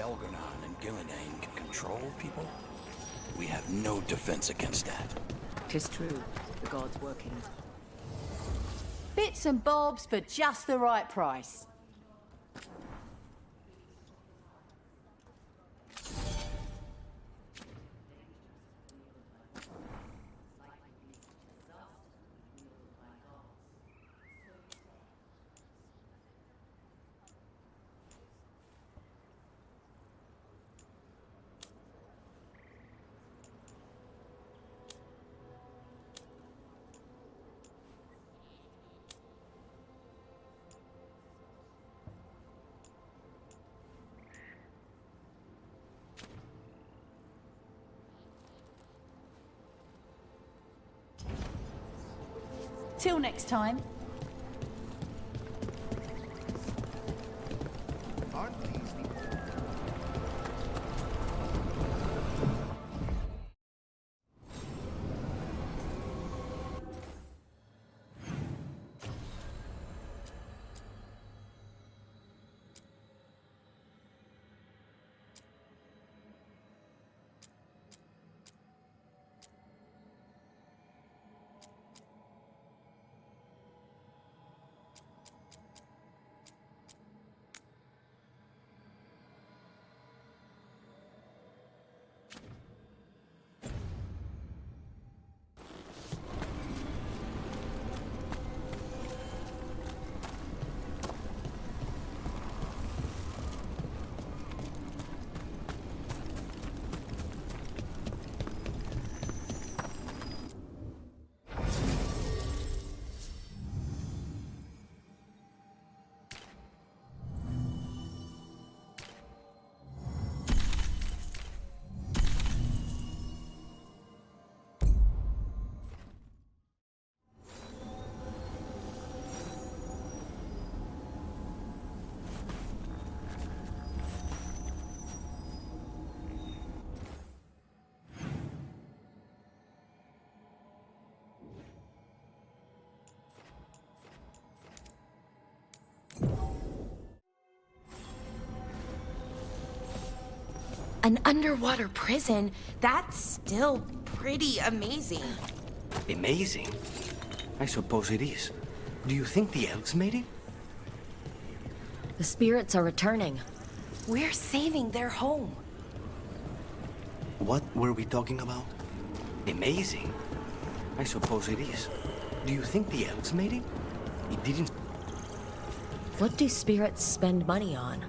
Veilguard and Gillinane can control people, we have no defense against that. 'Tis true. The gods working. Bits and bobs for just the right price. Till next time. Aren't these the An underwater prison? That's still pretty amazing. Amazing? I suppose it is. Do you think the elves made it? The spirits are returning. We're saving their home. What were we talking about? Amazing? I suppose it is. Do you think the elves made it? It didn't... What do spirits spend money on?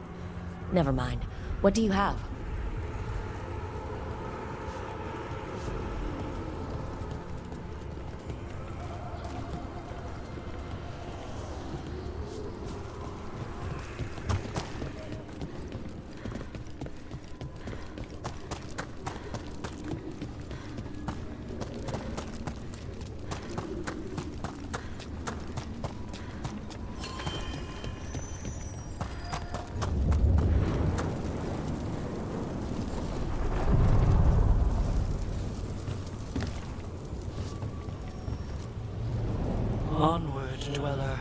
Never mind. What do you have? Onward, dweller.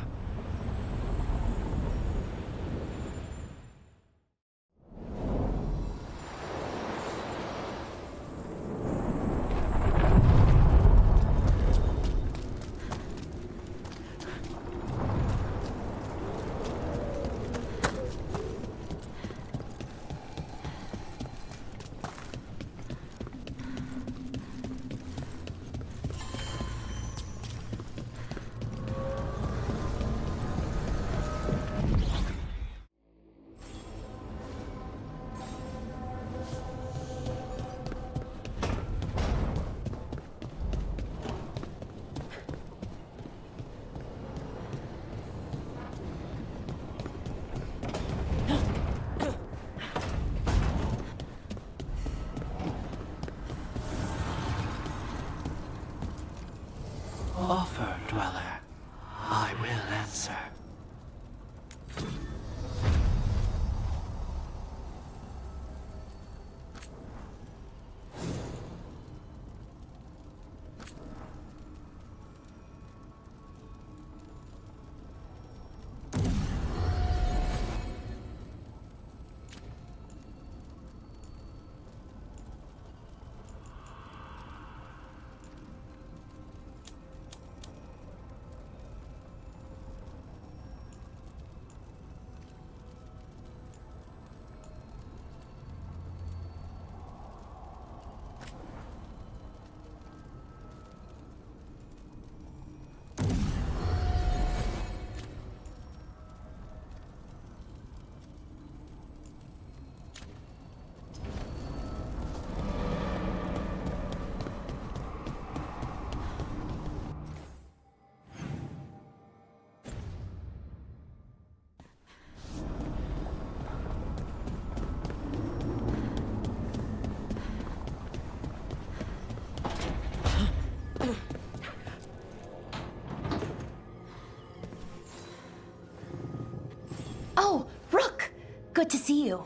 Good to see you.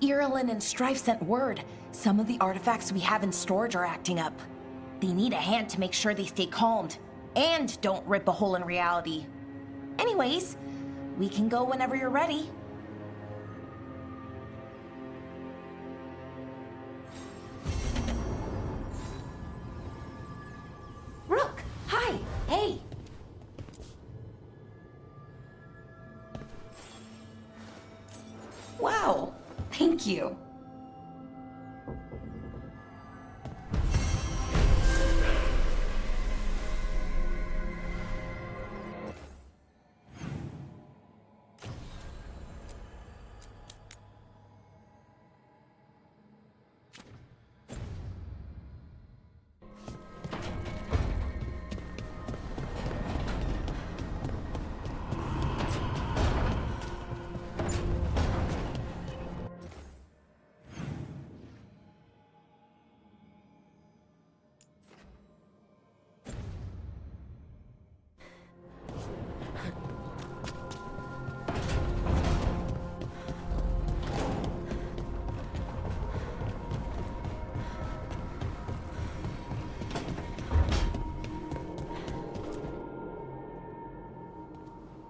Irulan and Strife sent word. Some of the artifacts we have in storage are acting up. They need a hand to make sure they stay calmed, and don't rip a hole in reality. Anyways, we can go whenever you're ready. Rook, hi, hey. Wow, thank you.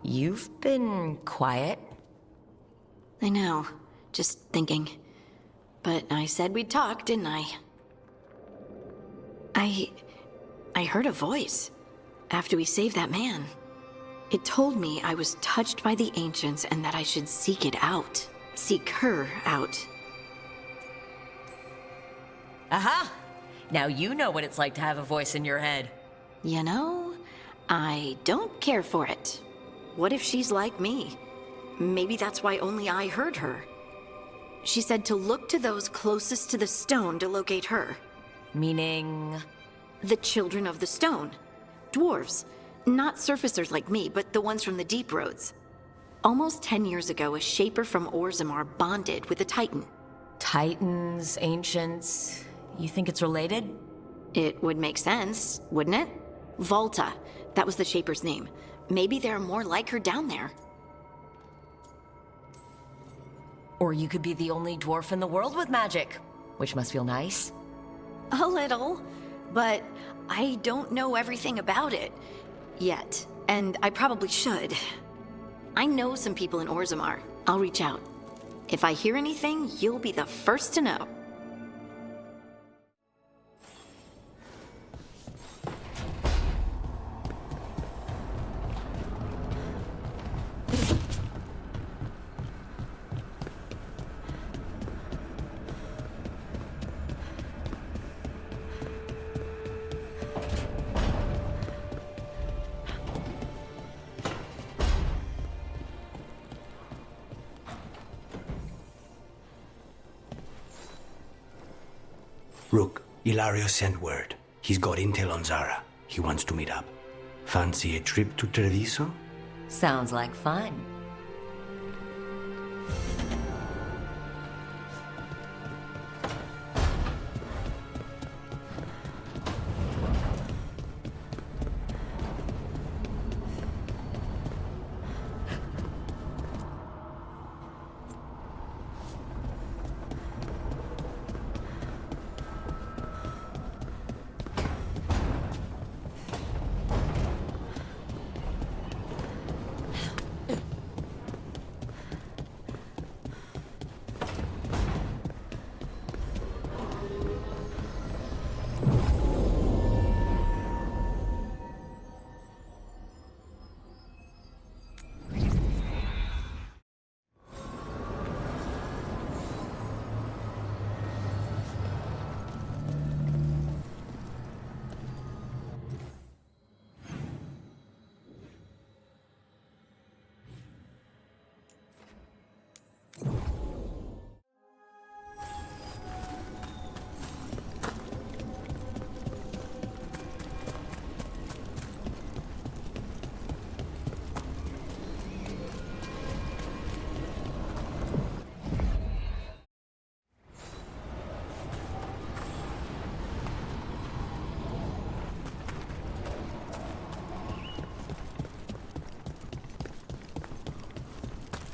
You've been quiet. I know. Just thinking. But I said we'd talk, didn't I? I heard a voice after we saved that man. It told me I was touched by the ancients and that I should seek it out. Seek her out. Aha! Now you know what it's like to have a voice in your head. You know, I don't care for it. What if she's like me? Maybe that's why only I heard her. She said to look to those closest to the stone to locate her. Meaning? The children of the stone. Dwarves. Not surfacers like me, but the ones from the deep roads. Almost 10 years ago, a shaper from Orzammar bonded with a titan. Titans, ancients... You think it's related? It would make sense, wouldn't it? Volta. That was the shaper's name. Maybe there are more like her down there. Or you could be the only dwarf in the world with magic, which must feel nice. A little, but I don't know everything about it yet, and I probably should. I know some people in Orzammar. I'll reach out. If I hear anything, you'll be the first to know. Rook, Ilario sent word. He's got intel on Zara. He wants to meet up. Fancy a trip to Treviso? Sounds like fun.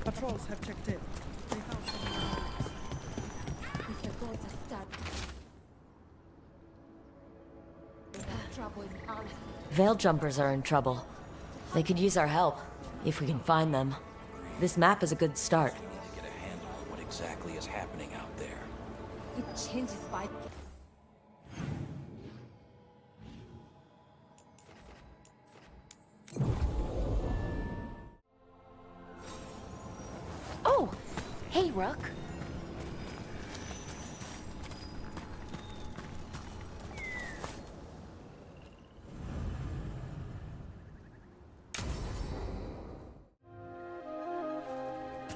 Patrols have checked in. They Veil jumpers are in trouble. They could use our help, if we can find them. This map is a good start. We need to get a handle on what exactly is happening out there. It changes by... Oh, hey, Rook.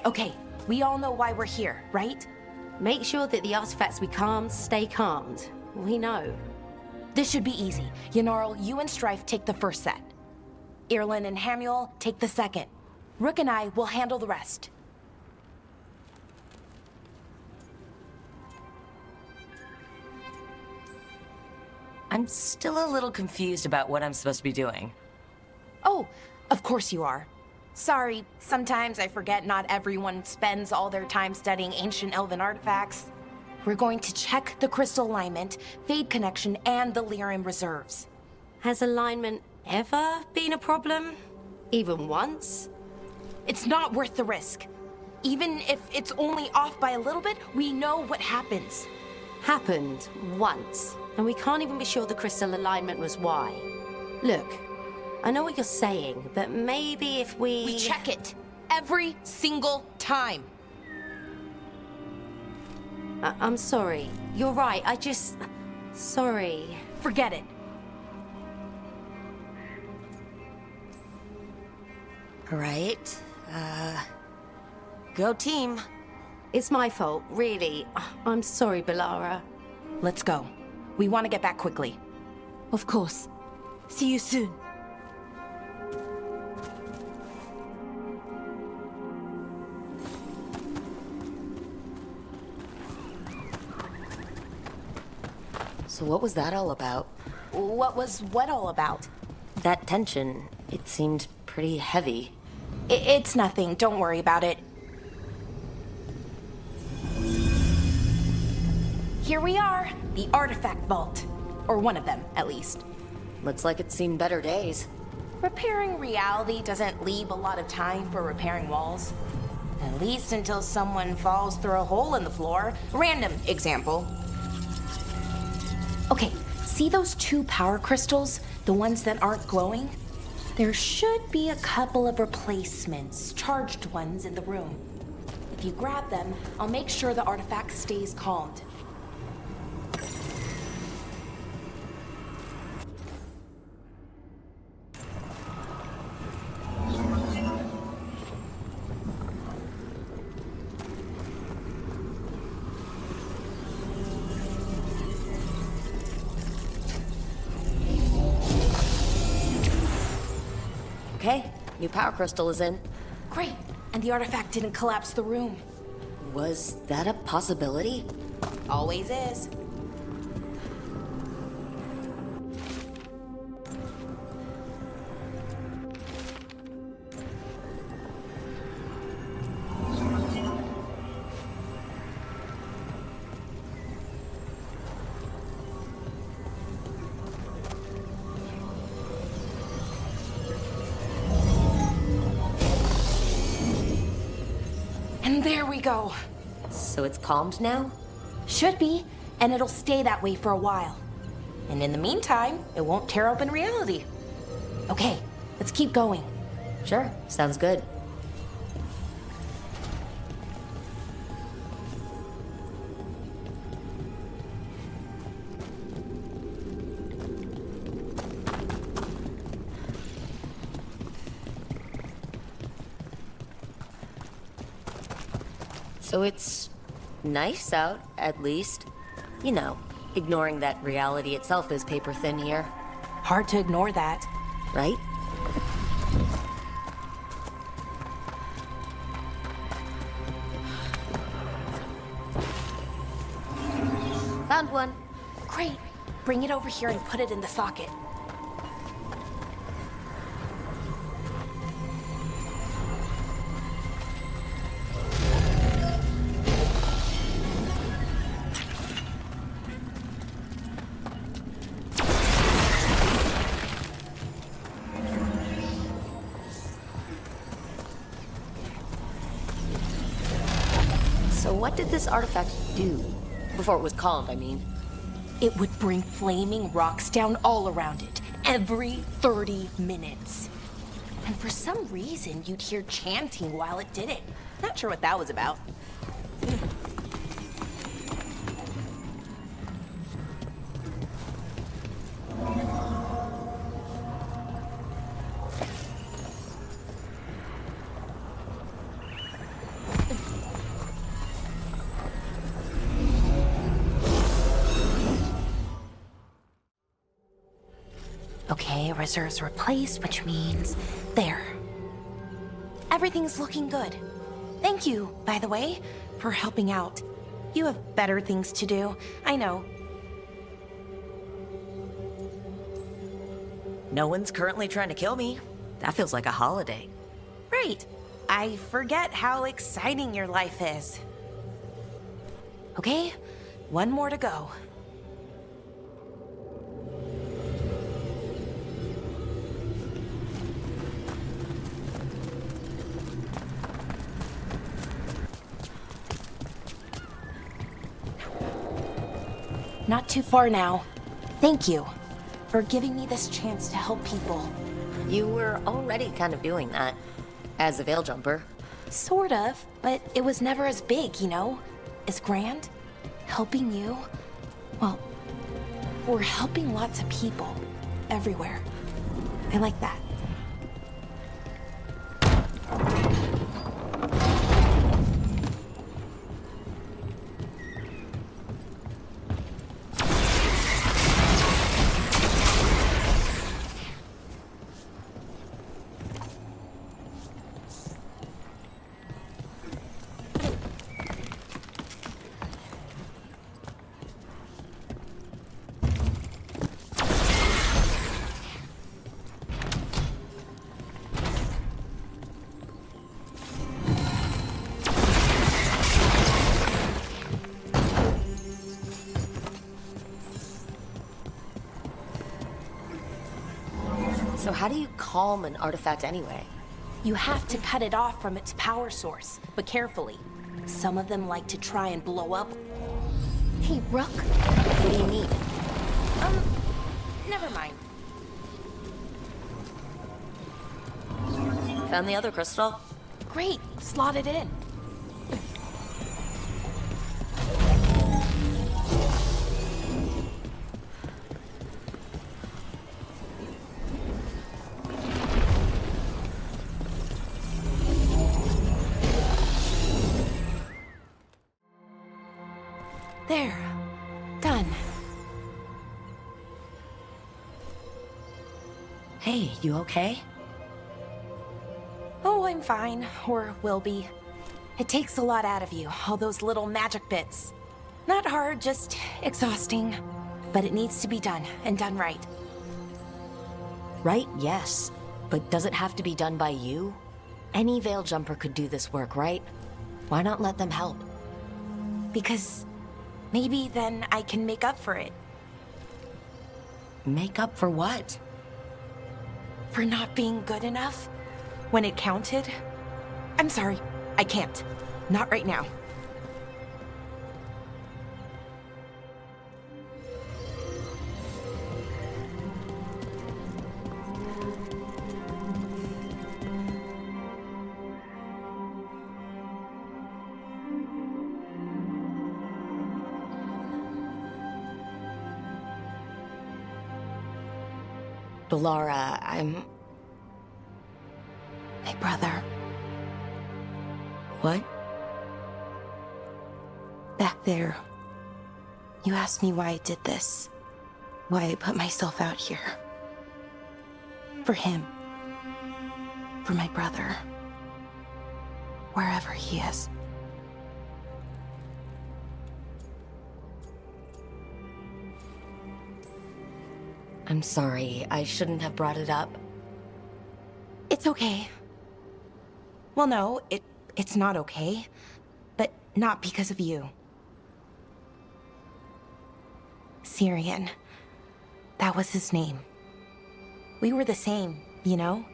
Okay, we all know why we're here, right? Make sure that the artifacts we calmed stay calmed. We know. This should be easy. Yanarl, you and Strife take the first set. Irlin and Hamuel take the second. Rook and I will handle the rest. I'm still a little confused about what I'm supposed to be doing. Oh, of course you are. Sorry, sometimes I forget not everyone spends all their time studying ancient elven artifacts. We're going to check the crystal alignment, fade connection, and the lyrium reserves. Has alignment ever been a problem? Even once? It's not worth the risk. Even if it's only off by a little bit, we know what happens. Happened once, and we can't even be sure the crystal alignment was why. Look, I know what you're saying, but maybe if We check it every single time. I'm sorry. You're right, Sorry. Forget it. All right. Go team. It's my fault, really. I'm sorry, Balara. Let's go. We want to get back quickly. Of course. See you soon. So what was that all about? What was what all about? That tension, it seemed pretty heavy. It's nothing. Don't worry about it. Here we are, the artifact vault. Or one of them, at least. Looks like it's seen better days. Repairing reality doesn't leave a lot of time for repairing walls. At least until someone falls through a hole in the floor. Random example. Okay, see those two power crystals? The ones that aren't glowing? There should be a couple of replacements, charged ones in the room. If you grab them, I'll make sure the artifact stays calmed. Okay, new power crystal is in. Great, and the artifact didn't collapse the room. Was that a possibility? Always is. And there we go. So it's calmed now? Should be, and it'll stay that way for a while. And in the meantime, it won't tear open reality. Okay, let's keep going. Sure, sounds good. So it's nice out, at least. You know, ignoring that reality itself is paper thin here, Hard to ignore that. right? Found one. Great. Bring it over here and put it in the socket. So what did this artifact do? Before it was calmed, I mean. It would bring flaming rocks down all around it, every 30 minutes. And for some reason, you'd hear chanting while it did it. Not sure what that was about. Okay, reserves replaced, which means there. Everything's looking good. Thank you, by the way, for helping out. You have better things to do, I know. No one's currently trying to kill me. That feels like a holiday. Right. I forget how exciting your life is. Okay, one more to go. Not too far now. Thank you for giving me this chance to help people. You were already kind of doing that. As a veil jumper. Sort of, but it was never as big, you know? As grand. Helping you. Well, we're helping lots of people. Everywhere. I like that. So how do you calm an artifact anyway? You have to cut it off from its power source, but carefully. Some of them like to try and blow up. Hey, Rook. What do you need? Never mind. Found the other crystal? Great, slot it in. There. Done. Hey, you okay? Oh, I'm fine. Or will be. It takes a lot out of you, all those little magic bits. Not hard, just exhausting. But it needs to be done, and done right. Right, yes. But does it have to be done by you? Any veil jumper could do this work, right? Why not let them help? Because maybe then I can make up for it. Make up for what? For not being good enough when it counted. I'm sorry, I can't. Not right now. Balara, My brother. What? Back there. You asked me why I did this. Why I put myself out here. For him. For my brother. Wherever he is. I'm sorry. I shouldn't have brought it up. It's okay. Well, no, it's not okay. But not because of you. Syrian. That was his name. We were the same, you know?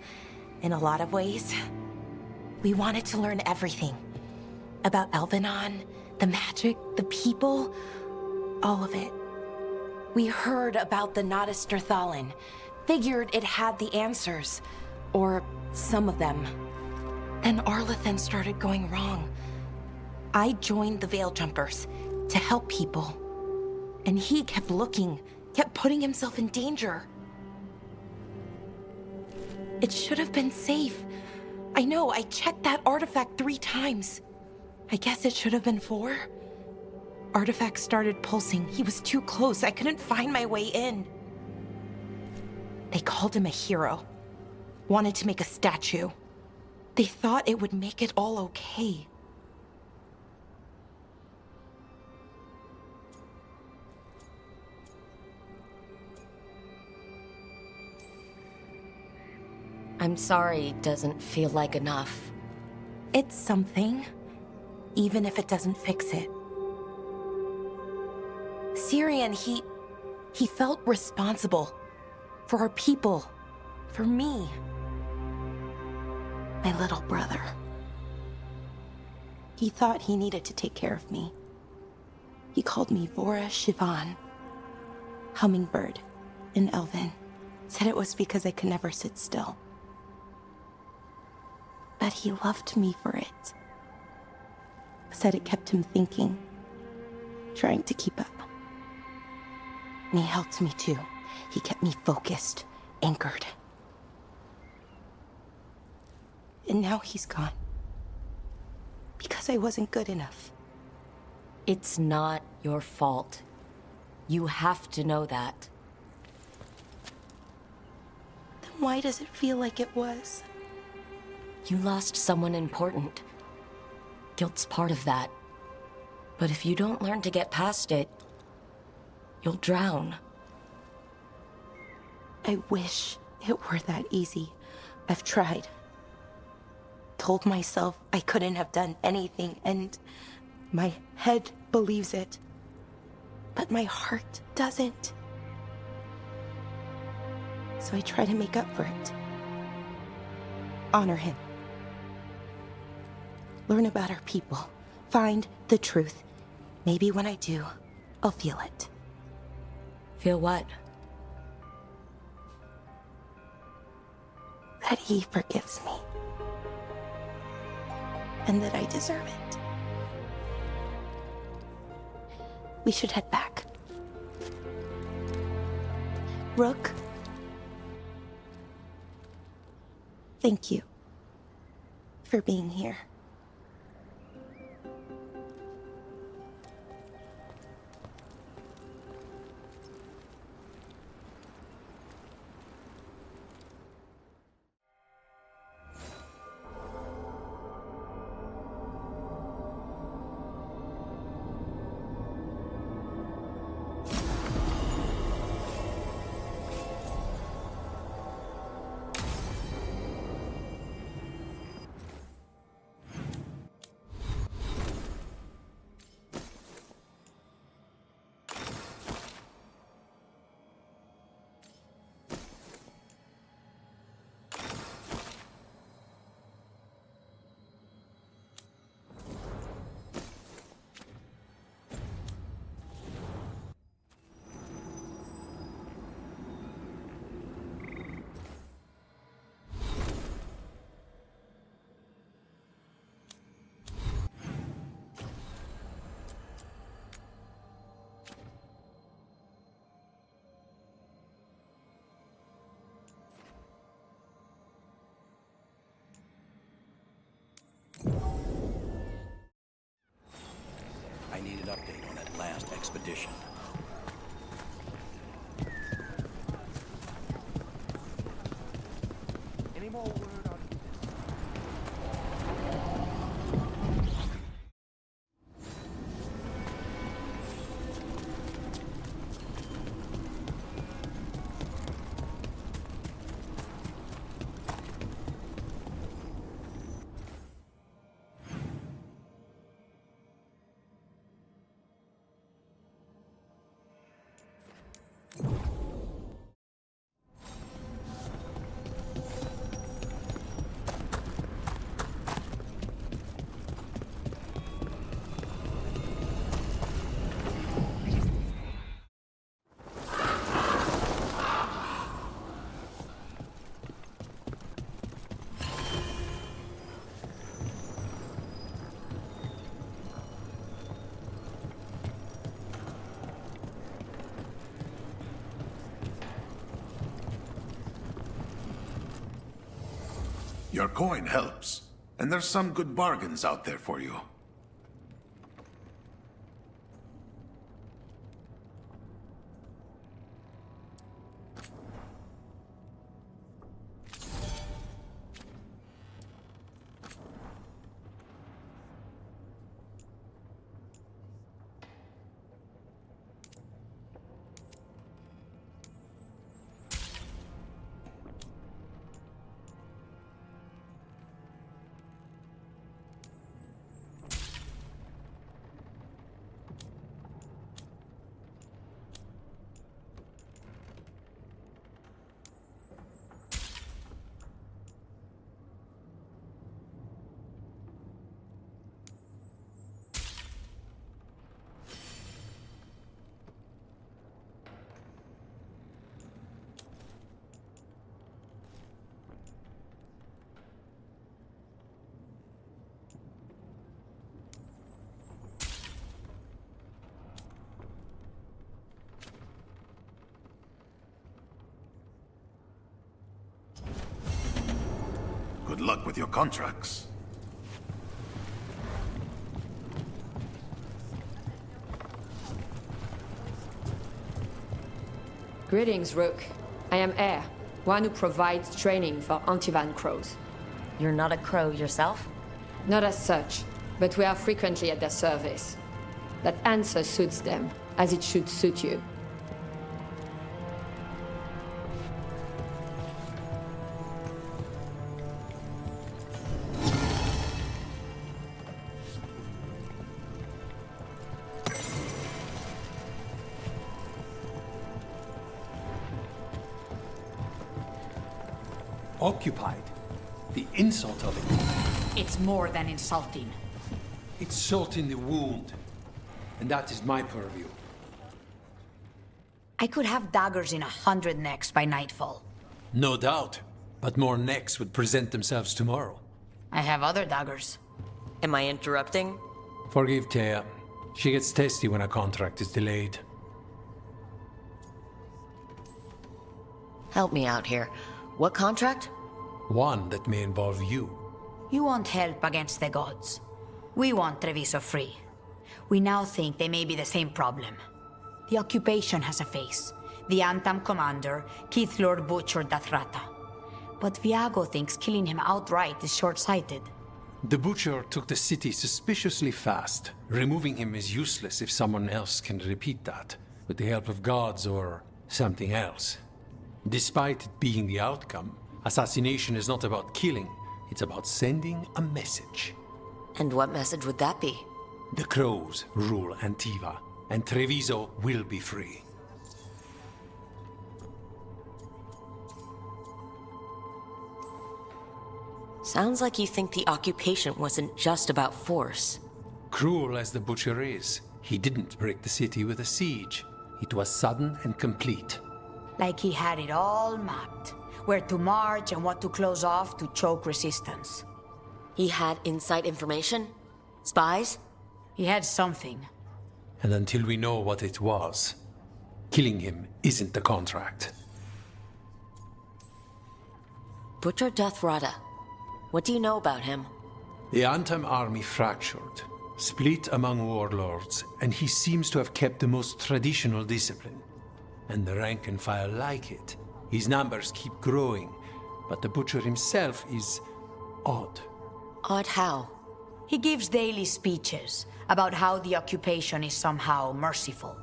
In a lot of ways. We wanted to learn everything. About Elvenon, the magic, the people, all of it. We heard about the Notisterthalin, figured it had the answers, or some of them. Then Arlathan started going wrong. I joined the Veil Jumpers to help people. And he kept looking, kept putting himself in danger. It should have been safe. I know, I checked that artifact 3 times. I guess it should have been 4. Artifact started pulsing. He was too close. I couldn't find my way in. They called him a hero. Wanted to make a statue. They thought it would make it all okay. I'm sorry it doesn't feel like enough. It's something, even if it doesn't fix it. Syrian, he felt responsible for our people, for me, my little brother. He thought he needed to take care of me. He called me Vora Shivan, hummingbird in Elven. Said it was because I could never sit still. But he loved me for it. Said it kept him thinking, trying to keep up. And he helped me too. He kept me focused, anchored. And now he's gone. Because I wasn't good enough. It's not your fault. You have to know that. Then why does it feel like it was? You lost someone important. Guilt's part of that. But if you don't learn to get past it, you'll drown. I wish it were that easy. I've tried. Told myself I couldn't have done anything, and my head believes it. But my heart doesn't. So I try to make up for it. Honor him. Learn about our people. Find the truth. Maybe when I do, I'll feel it. Feel what? That he forgives me. And that I deserve it. We should head back. Rook. Thank you for being here. I need an update on that last expedition. Any more word on Your coin helps, and there's some good bargains out there for you. Good luck with your contracts. Greetings, Rook. I am Air, one who provides training for Antivan crows. You're not a crow yourself? Not as such, but we are frequently at their service. That answer suits them, as it should suit you. Occupied. The insult of it. It's more than insulting. It's salt in the wound. And that is my purview. I could have daggers in 100 necks by nightfall. No doubt. But more necks would present themselves tomorrow. I have other daggers. Am I interrupting? Forgive Thea. She gets testy when a contract is delayed. Help me out here. What contract? One that may involve you. You want help against the gods. We want Treviso free. We now think they may be the same problem. The occupation has a face. The Antam commander, Keith Lord Butcher Dathrata. But Viago thinks killing him outright is short-sighted. The Butcher took the city suspiciously fast. Removing him is useless if someone else can repeat that, with the help of gods or something else. Despite it being the outcome, assassination is not about killing, it's about sending a message. And what message would that be? The crows rule Antiva, and Treviso will be free. Sounds like you think the occupation wasn't just about force. Cruel as the Butcher is, he didn't break the city with a siege. It was sudden and complete. Like he had it all mapped. Where to march and what to close off to choke resistance. He had inside information? Spies? He had something. And until we know what it was, killing him isn't the contract. Butcher Dathrata. What do you know about him? The Antam army fractured, split among warlords, and he seems to have kept the most traditional discipline. And the rank and file like it. His numbers keep growing, but the Butcher himself is odd. Odd how? He gives daily speeches about how the occupation is somehow merciful.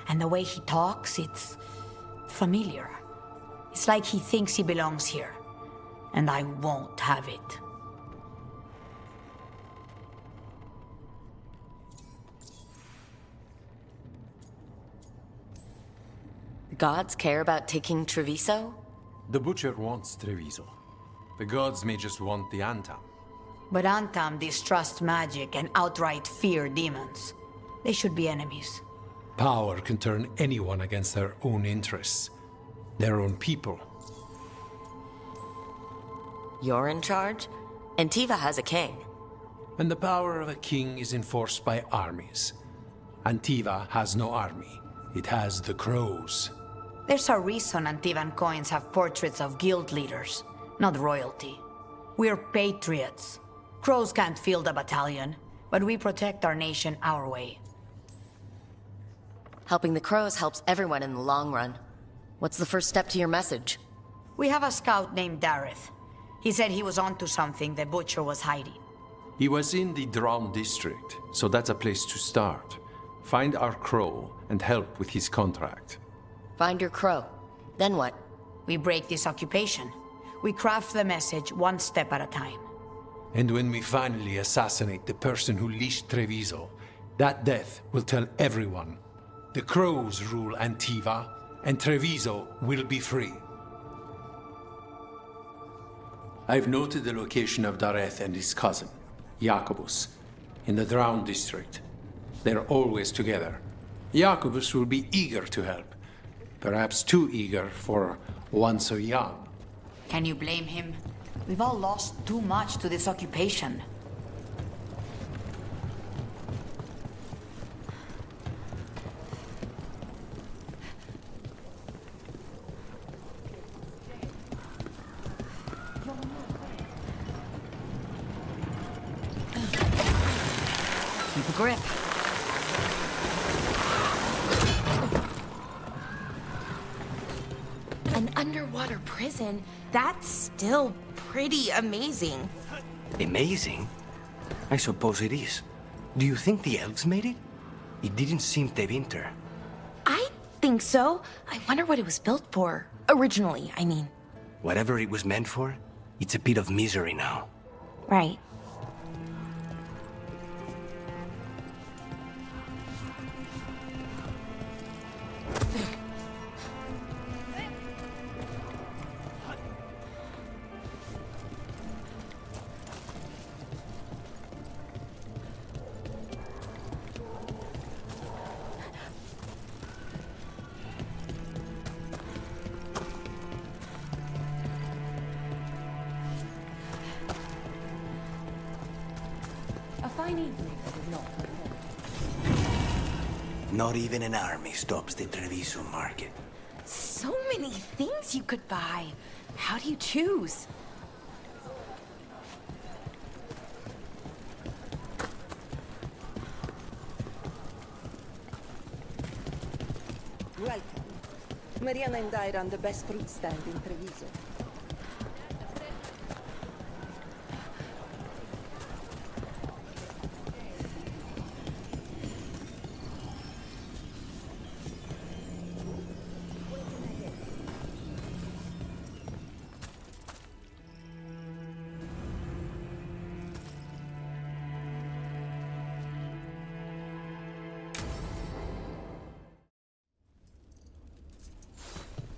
And the way he talks, it's familiar. It's like he thinks he belongs here. And I won't have it. Gods care about taking Treviso? The Butcher wants Treviso. The gods may just want the Antam. But Antam distrust magic and outright fear demons. They should be enemies. Power can turn anyone against their own interests, their own people. You're in charge? Antiva has a king. And the power of a king is enforced by armies. Antiva has no army. It has the crows. There's a reason Antivan coins have portraits of guild leaders, not royalty. We're patriots. Crows can't field a battalion, but we protect our nation our way. Helping the crows helps everyone in the long run. What's the first step to your message? We have a scout named Dareth. He said he was onto something the Butcher was hiding. He was in the Drown district, so that's a place to start. Find our crow and help with his contract. Find your crow. Then what? We break this occupation. We craft the message one step at a time. And when we finally assassinate the person who leashed Treviso, that death will tell everyone. The crows rule Antiva, and Treviso will be free. I've noted the location of Dareth and his cousin, Jacobus, in the Drown district. They're always together. Jacobus will be eager to help. Perhaps too eager for one so young. Can you blame him? We've all lost too much to this occupation. Keep a grip. An underwater prison? That's still pretty amazing. Amazing? I suppose it is. Do you think the elves made it? It didn't seem to winter. I think so. I wonder what it was built for. Originally, I mean. Whatever it was meant for, it's a pit of misery now. Right. A fine evening, would not. Not even an army stops the Treviso market. So many things you could buy. How do you choose? Welcome. Mariana and I run the best fruit stand in Treviso.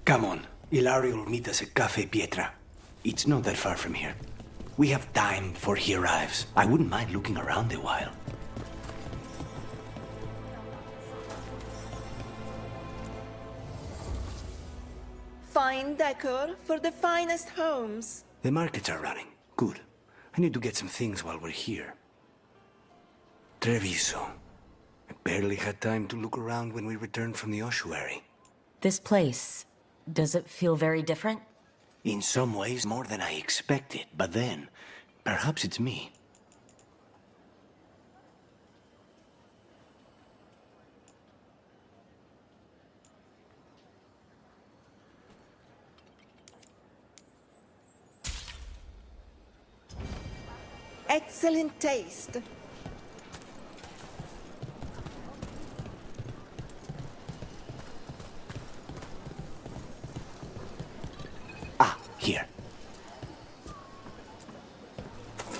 Come on. Ilario will meet us at Cafe Pietra. It's not that far from here. We have time before he arrives. I wouldn't mind looking around a while. Fine decor for the finest homes. The markets are running. Good. I need to get some things while we're here. Treviso. I barely had time to look around when we returned from the ossuary. This place, does it feel very different? In some ways, more than I expected. But then, perhaps it's me. Excellent taste. Ah, here.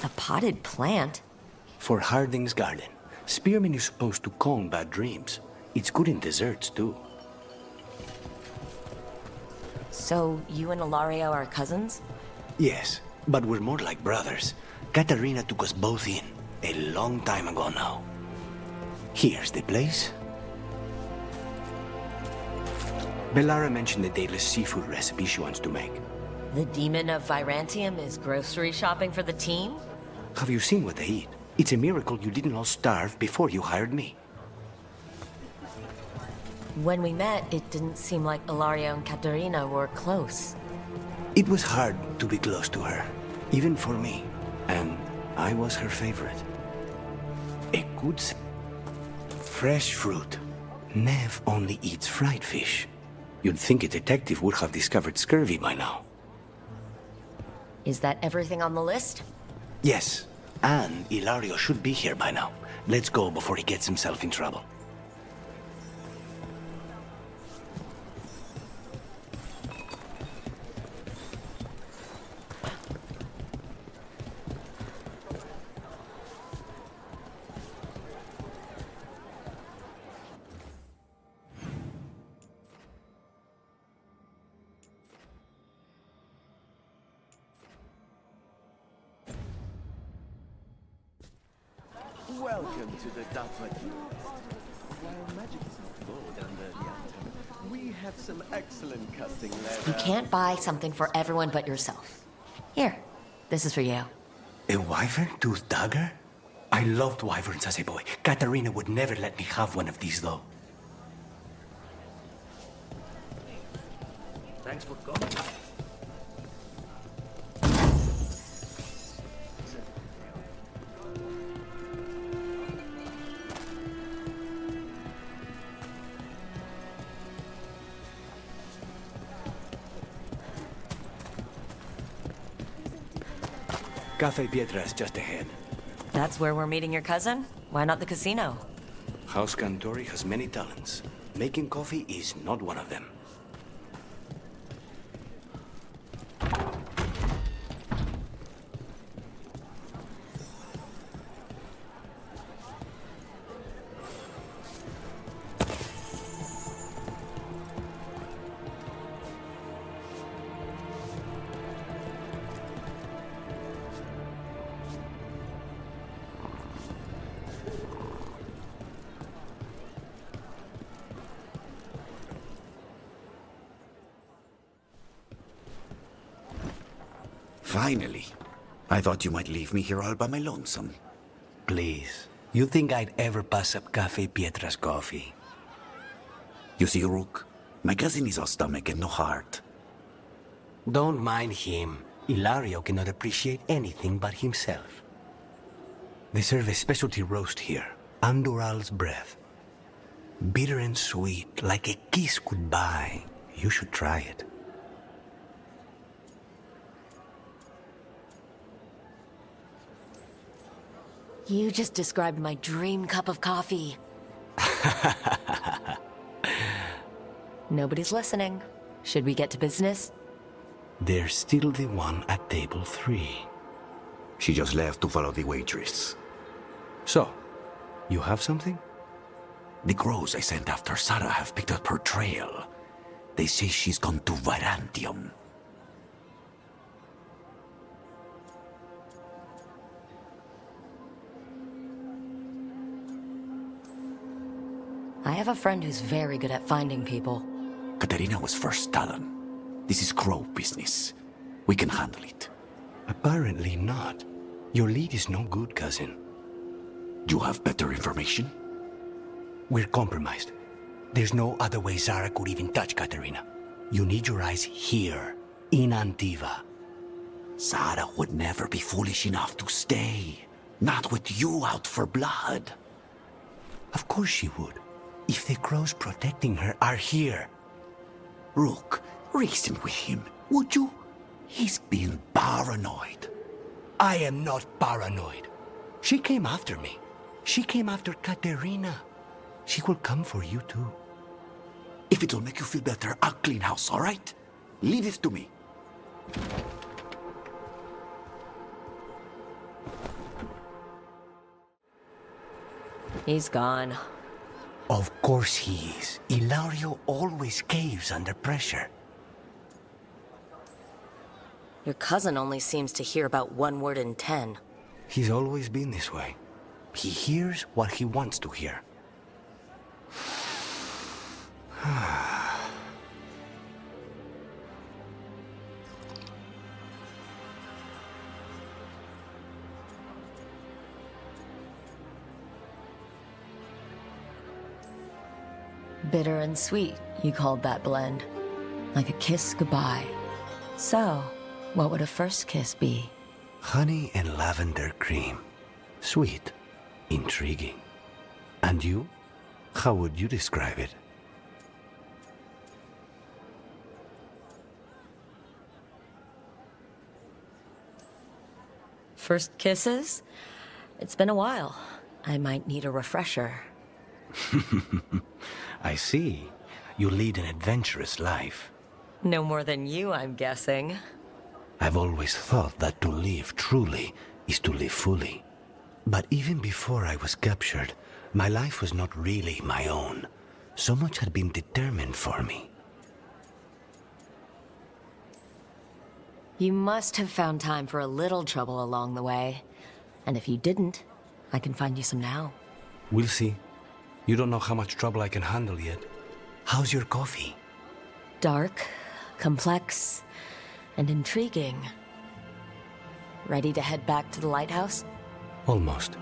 A potted plant? For Harding's garden. Spearmint is supposed to calm bad dreams. It's good in desserts, too. So, you and Ilario are cousins? Yes, but we're more like brothers. Katarina took us both in, a long time ago now. Here's the place. Bellara mentioned the daily seafood recipe she wants to make. The demon of Virantium is grocery shopping for the team? Have you seen what they eat? It's a miracle you didn't all starve before you hired me. When we met, it didn't seem like Ilario and Katarina were close. It was hard to be close to her. Even for me. And I was her favorite. A good... Fresh fruit. Nev only eats fried fish. You'd think a detective would have discovered scurvy by now. Is that everything on the list? Yes. And Ilario should be here by now. Let's go before he gets himself in trouble. Welcome to the Daffodils. While magic is not good under the atom, we have some excellent cutting leather. You can't buy something for everyone but yourself. Here, this is for you. A wyvern tooth dagger? I loved wyverns as a boy. Katarina would never let me have one of these, though. Thanks for coming. Cafe Pietra's just ahead. That's where we're meeting your cousin? Why not the casino? House Cantori has many talents. Making coffee is not one of them. Finally. I thought you might leave me here all by my lonesome. Please. You think I'd ever pass up Cafe Pietra's coffee? You see, Rook, my cousin is all stomach and no heart. Don't mind him. Ilario cannot appreciate anything but himself. They serve a specialty roast here, Andoral's breath. Bitter and sweet, like a kiss goodbye. You should try it. You just described my dream cup of coffee. Nobody's listening. Should we get to business? There's still the one at table 3. She just left to follow the waitress. So, you have something? The crows I sent after Sarah have picked up her trail. They say she's gone to Varantium. I have a friend who's very good at finding people. Katerina was first Talon. This is crow business. We can handle it. Apparently not. Your lead is no good, cousin. You have better information? We're compromised. There's no other way Zara could even touch Katerina. You need your eyes here, in Antiva. Zara would never be foolish enough to stay. Not with you out for blood. Of course she would. If the crows protecting her are here. Rook, reason with him, would you? He's being paranoid. I am not paranoid. She came after me. She came after Katerina. She will come for you too. If it'll make you feel better, I'll clean house, all right? Leave this to me. He's gone. Of course he is. Ilario always caves under pressure. Your cousin only seems to hear about one word in 10. He's always been this way. He hears what he wants to hear. Bitter and sweet, you called that blend. Like a kiss goodbye. So, what would a first kiss be? Honey and lavender cream. Sweet. Intriguing. And you? How would you describe it? First kisses? It's been a while. I might need a refresher. I see. You lead an adventurous life. No more than you, I'm guessing. I've always thought that to live truly is to live fully. But even before I was captured, my life was not really my own. So much had been determined for me. You must have found time for a little trouble along the way. And if you didn't, I can find you some now. We'll see. You don't know how much trouble I can handle yet. How's your coffee? Dark, complex, and intriguing. Ready to head back to the lighthouse? Almost.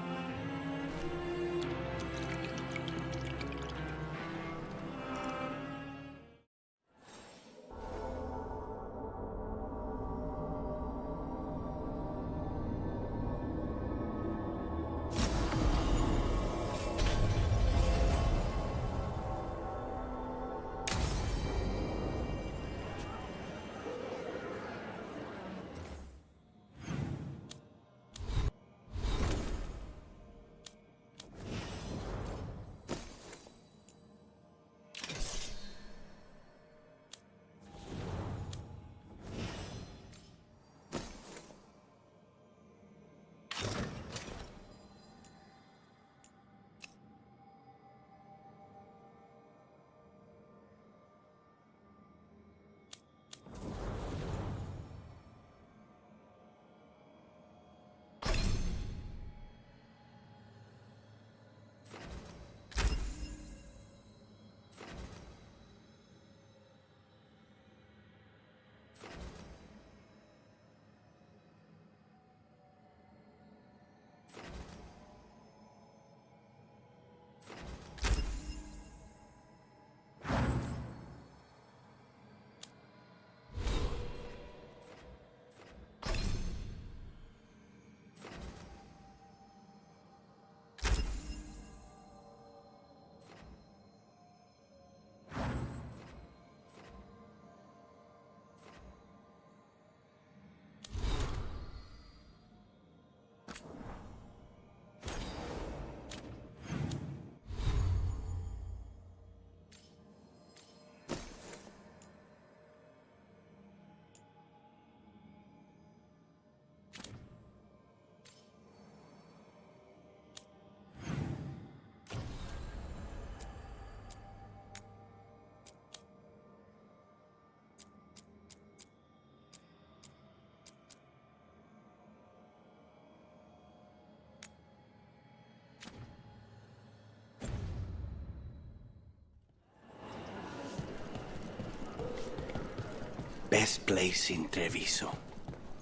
Best place in Treviso.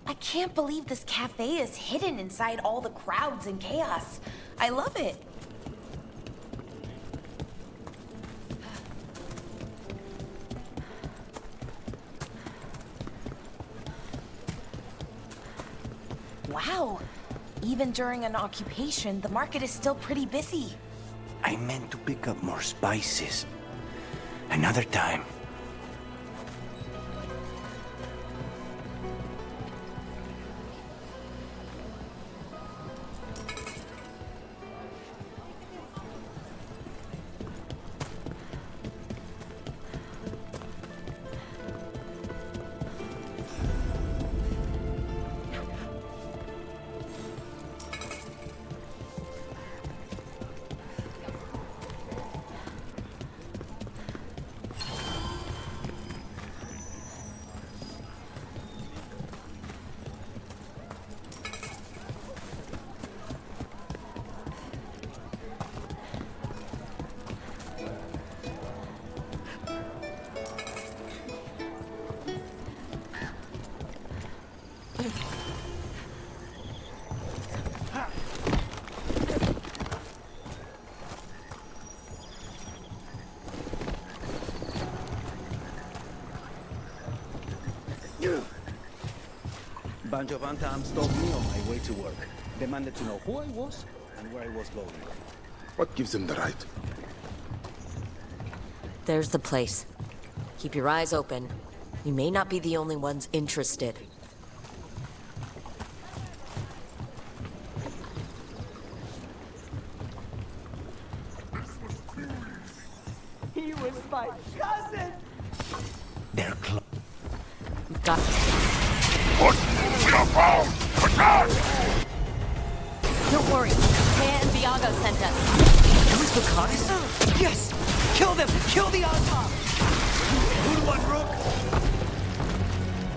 I can't believe this cafe is hidden inside all the crowds and chaos. I love it. Wow. Even during an occupation, the market is still pretty busy. I meant to pick up more spices. Another time. bunch of Antam stopped me on my way to work. Demanded to know who I was and where I was going. What gives them the right? There's the place. Keep your eyes open. We may not be the only ones interested. He was my cousin! They're close. We've got... What? We are found! Attack! Don't worry. Taya and Viago sent us. Who's the Carissa? Yes! Kill them! Kill the Antam! Who won, Rook?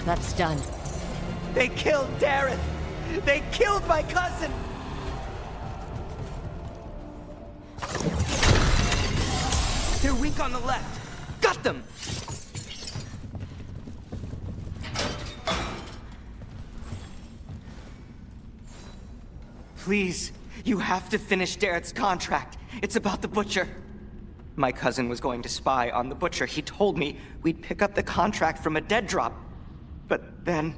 That's done. They killed Dareth! They killed my cousin! They're weak on the left. Got them! Please, you have to finish Dareth's contract. It's about the Butcher. My cousin was going to spy on the Butcher. He told me we'd pick up the contract from a dead drop. But then...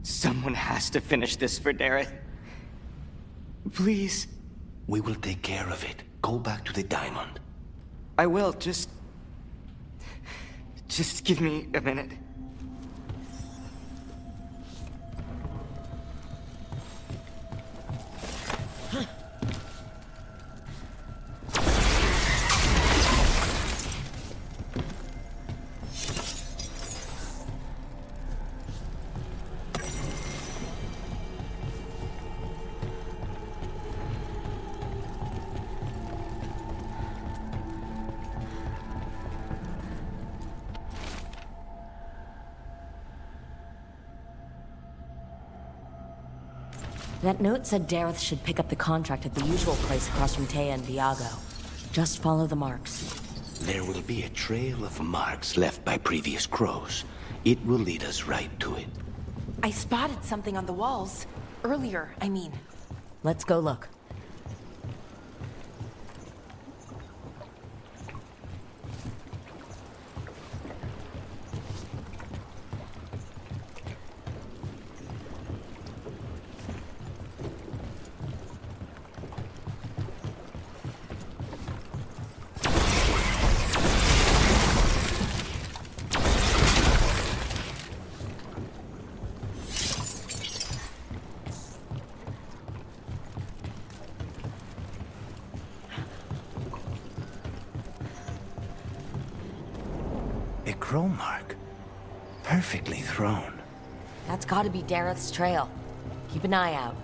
someone has to finish this for Dareth. Please. We will take care of it. Go back to the diamond. I will, just give me a minute. That note said Dareth should pick up the contract at the usual place across from Taya and Viago. Just follow the marks. There will be a trail of marks left by previous crows. It will lead us right to it. I spotted something on the walls. Earlier, I mean. Let's go look. A crow mark. Perfectly thrown. That's gotta be Dareth's trail. Keep an eye out.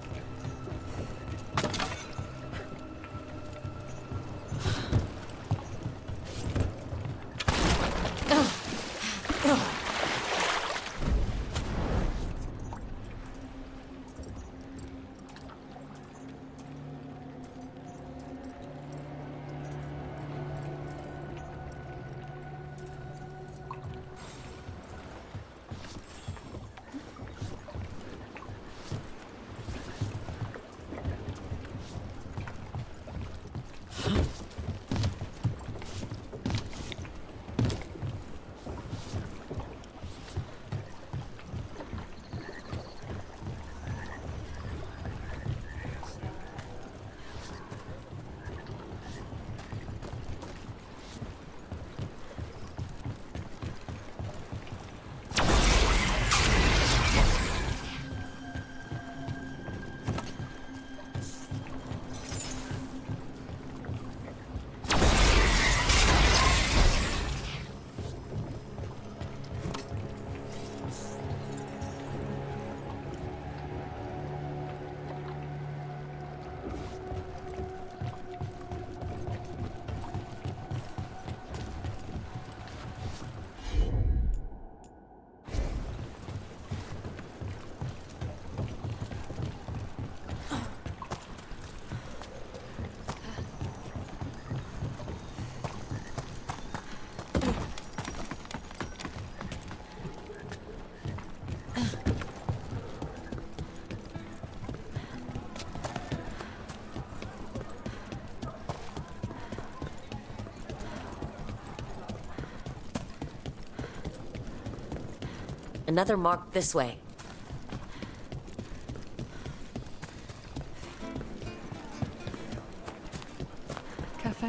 Another mark this way.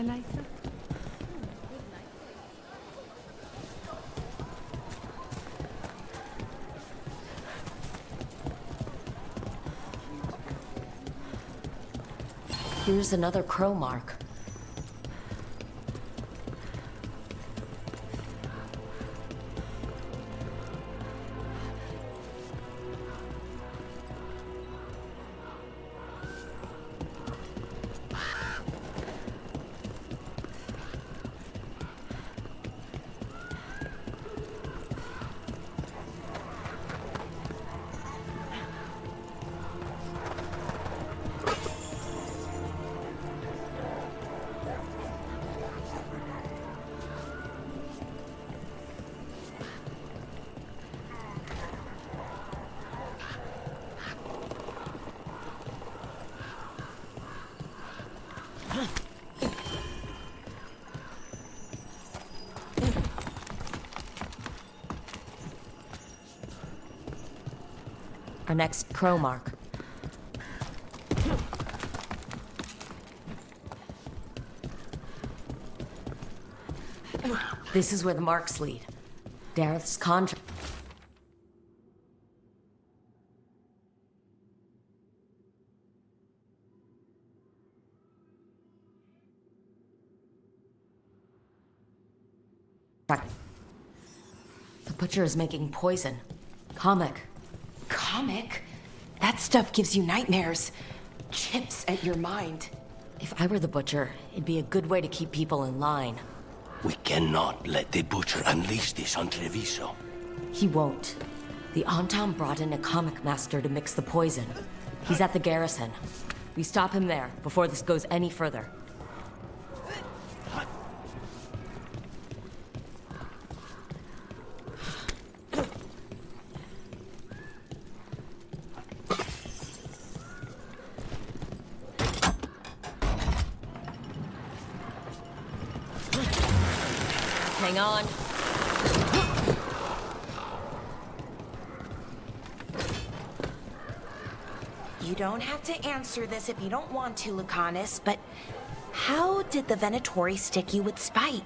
highlighter? Here's another crow mark. Our next crow mark. This is where the marks lead. Dareth's contract. The butcher is making poison. Comic. Comic? That stuff gives you nightmares. Chips at your mind. If I were the butcher, it'd be a good way to keep people in line. We cannot let the butcher unleash this on Treviso. He won't. The Antam brought in a comic master to mix the poison. He's at the garrison. We stop him there before this goes any further. Hang on. You don't have to answer this if you don't want to, Lucanus, but how did the Venatori stick you with spite?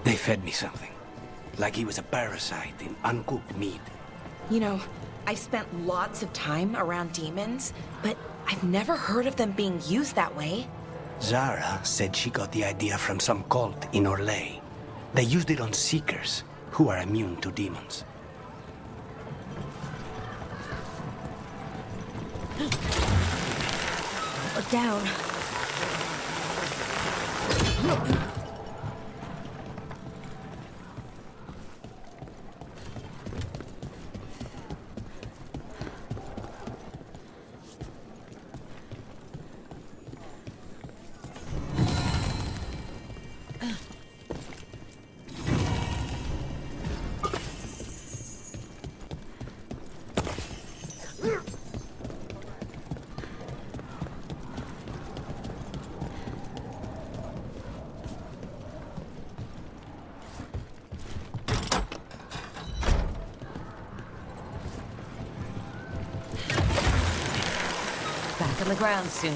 They fed me something. Like he was a parasite in uncooked meat. You know, I've spent lots of time around demons, but I've never heard of them being used that way. Zara said she got the idea from some cult in Orlais. They used it on Seekers, who are immune to demons. Look down. Back on the ground soon.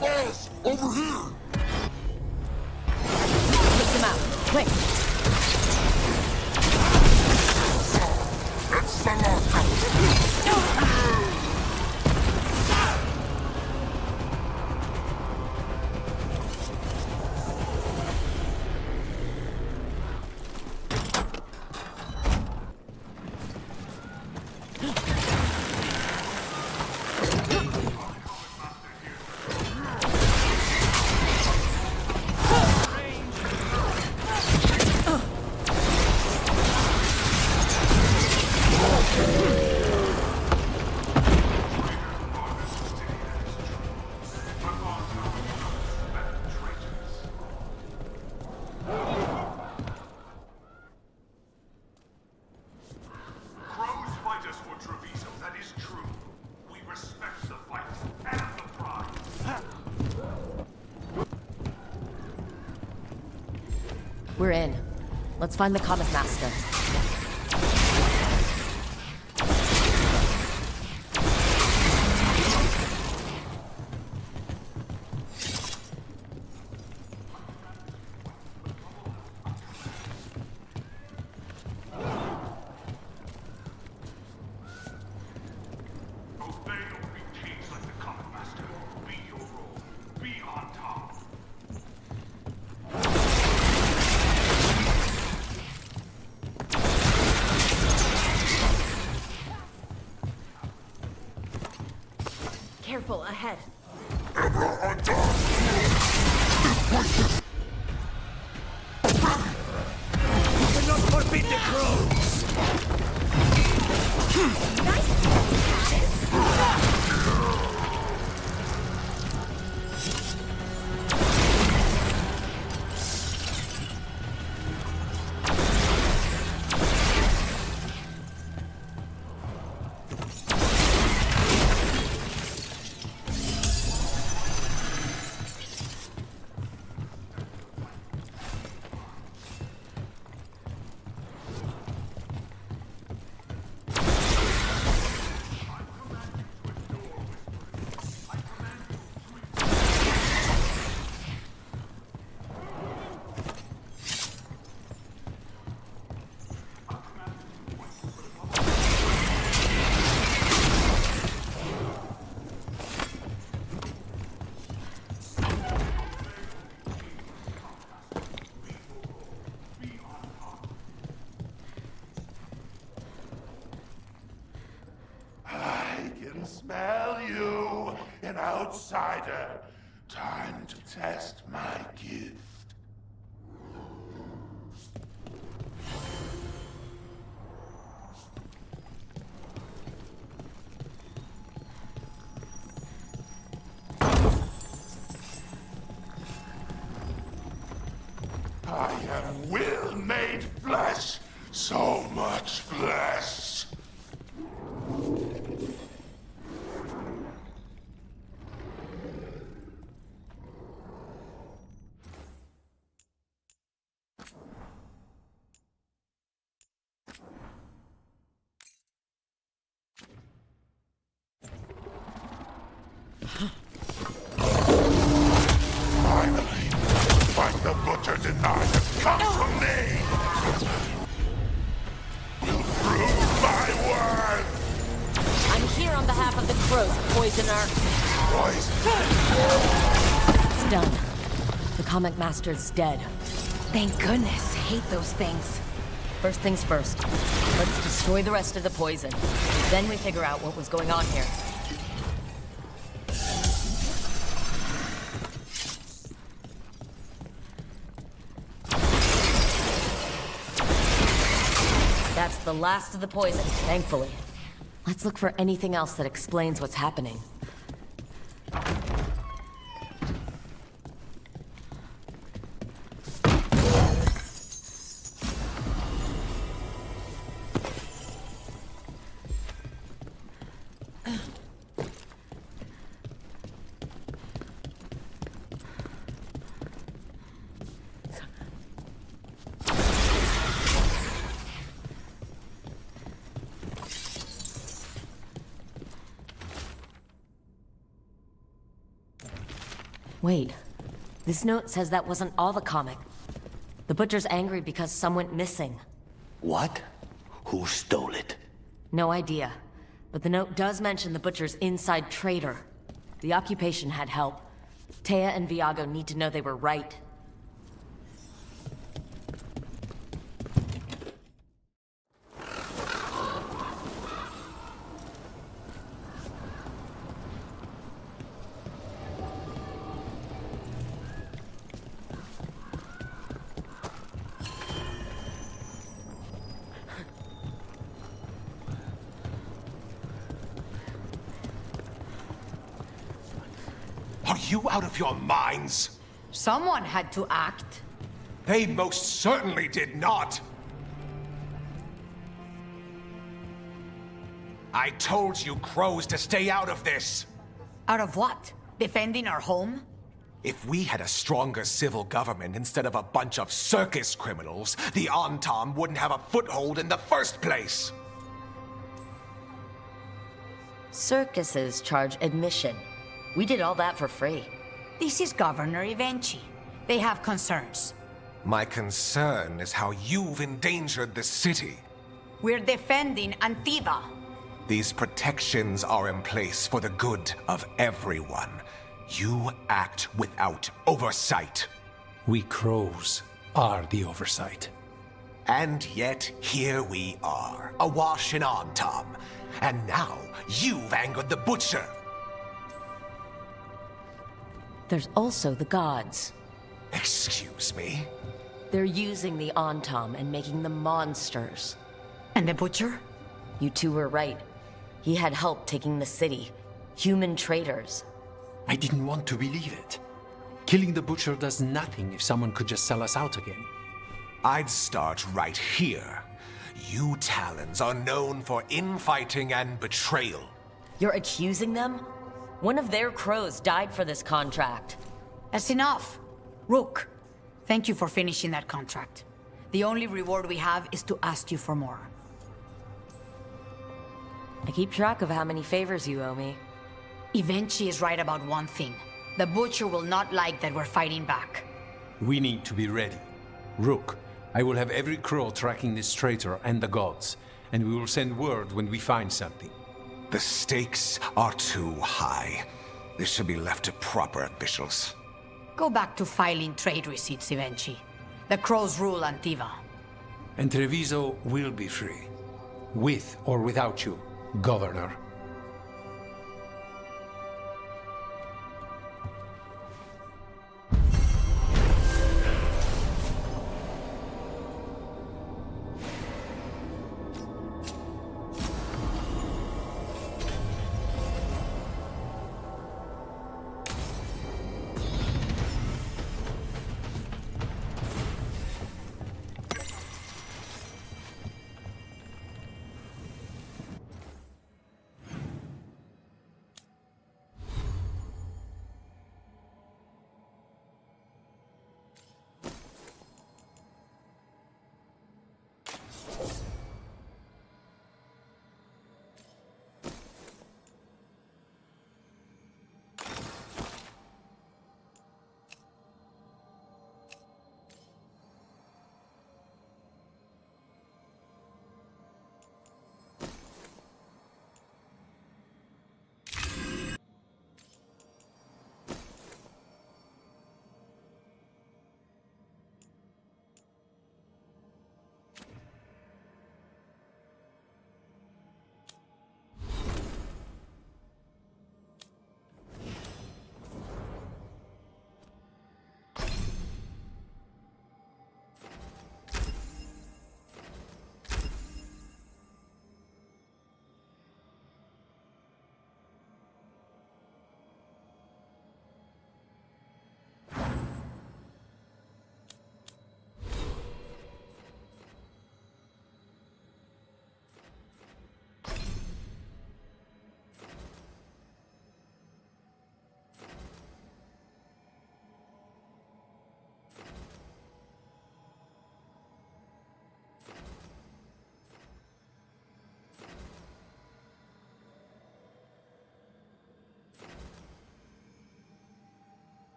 Boss, over here! Take him out, quick! It's the We're in. Let's find the Comic Master. Careful, ahead. Cannot forbid the crows! Smell you, an outsider. Time to test my gift. I am will made flesh, so much flesh. Finally, fight the butcher denied has come from me! Will prove my worth! I'm here on behalf of the crows, poisoner. Poison? It's done. The Comic Master's dead. Thank goodness. Hate those things. First things first. Let's destroy the rest of the poison. Then we figure out what was going on here. That's the last of the poison, thankfully. Let's look for anything else that explains what's happening. Wait, this note says that wasn't all the comic. The Butcher's angry because some went missing. What? Who stole it? No idea. But the note does mention the Butcher's inside traitor. The occupation had help. Taya and Viago need to know they were right. Are you out of your minds? Someone had to act. They most certainly did not. I told you crows to stay out of this. Out of what? Defending our home? If we had a stronger civil government instead of a bunch of circus criminals, the Antam wouldn't have a foothold in the first place! Circuses charge admission. We did all that for free. This is Governor Evenchi. They have concerns. My concern is how you've endangered the city. We're defending Antiva. These protections are in place for the good of everyone. You act without oversight. We crows are the oversight. And yet, here we are, awash in Antam. And now, you've angered the Butcher. There's also the gods. Excuse me? They're using the Antam and making them monsters. And the Butcher? You two were right. He had help taking the city. Human traitors. I didn't want to believe it. Killing the Butcher does nothing if someone could just sell us out again. I'd start right here. You Talons are known for infighting and betrayal. You're accusing them? One of their crows died for this contract. That's enough. Rook, thank you for finishing that contract. The only reward we have is to ask you for more. I keep track of how many favors you owe me. Evenchi is right about one thing. The Butcher will not like that we're fighting back. We need to be ready. Rook, I will have every crow tracking this traitor and the gods, and we will send word when we find something. The stakes are too high. This should be left to proper officials. Go back to filing trade receipts, Evenchi. The crows rule Antiva. And Treviso will be free. With or without you, Governor.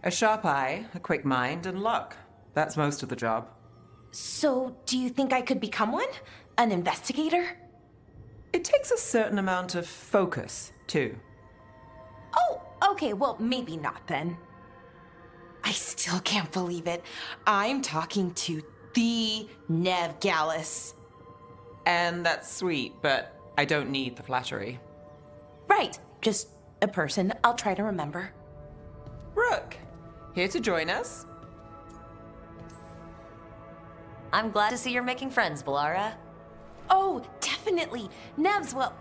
A sharp eye, a quick mind, and luck. That's most of the job. So, do you think I could become one? An investigator? It takes a certain amount of focus, too. Oh, okay, well, maybe not then. I still can't believe it. I'm talking to the Nev Gallus. And that's sweet, but I don't need the flattery. Right, just a person I'll try to remember. Rook, here to join us. I'm glad to see you're making friends, Balara. Oh, definitely. Nev's, well,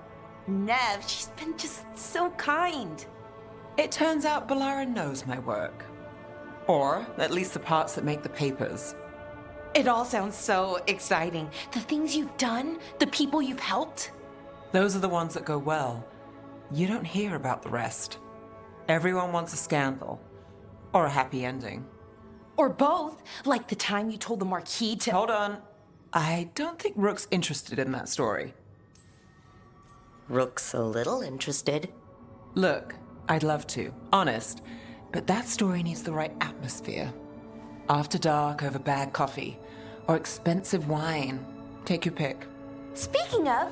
Nev, she's been just so kind. It turns out Balara knows my work. Or at least the parts that make the papers. It all sounds so exciting. The things you've done, the people you've helped. Those are the ones that go well. You don't hear about the rest. Everyone wants a scandal. Or a happy ending. Or both, like the time you told the Marquis to— Hold on. I don't think Rook's interested in that story. Rook's a little interested. Look, I'd love to, honest. But that story needs the right atmosphere. After dark over bad coffee. Or expensive wine. Take your pick. Speaking of,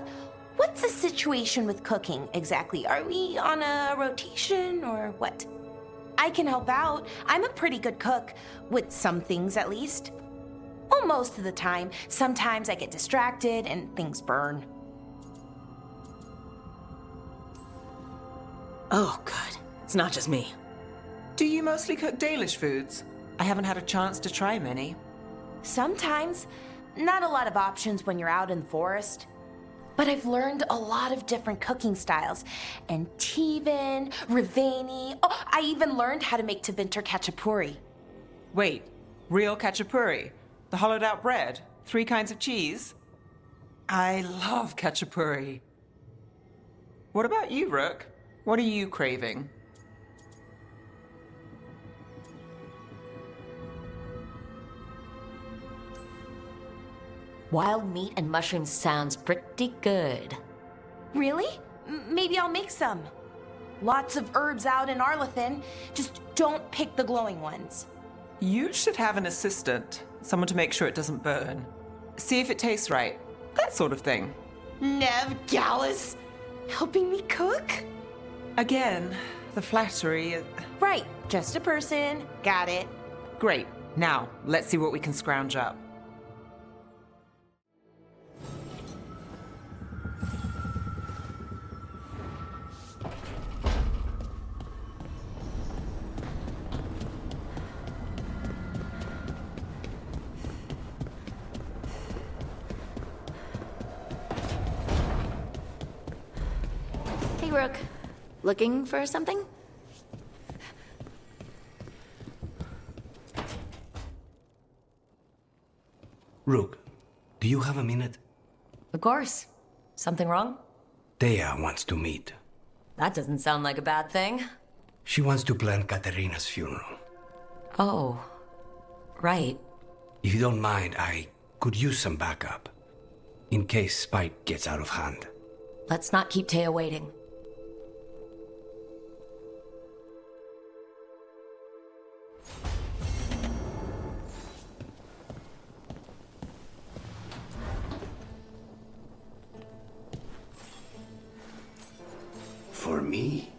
what's the situation with cooking exactly? Are we on a rotation or what? I can help out. I'm a pretty good cook, with some things at least. Well, most of the time. Sometimes I get distracted and things burn. Oh, good. It's not just me. Do you mostly cook Dalish foods? I haven't had a chance to try many. Sometimes. Not a lot of options when you're out in the forest. But I've learned a lot of different cooking styles. Antivan, Rivani. Oh, I even learned how to make Tevinter Khachapuri. Wait, real khachapuri? The hollowed out bread? 3 kinds of cheese? I love khachapuri. What about you, Rook? What are you craving? Wild meat and mushrooms sounds pretty good. Really? Maybe I'll make some. Lots of herbs out in Arlathan. Just don't pick the glowing ones. You should have an assistant. Someone to make sure it doesn't burn. See if it tastes right. That sort of thing. Nev Gallus, helping me cook? Again, the flattery. Right, just a person. Got it. Great. Now, let's see what we can scrounge up. Hey, Rook. Looking for something? Rook, do you have a minute? Of course. Something wrong? Dea wants to meet. That doesn't sound like a bad thing. She wants to plan Katerina's funeral. Oh, right. If you don't mind, I could use some backup. In case Spite gets out of hand. Let's not keep Taya waiting. For me?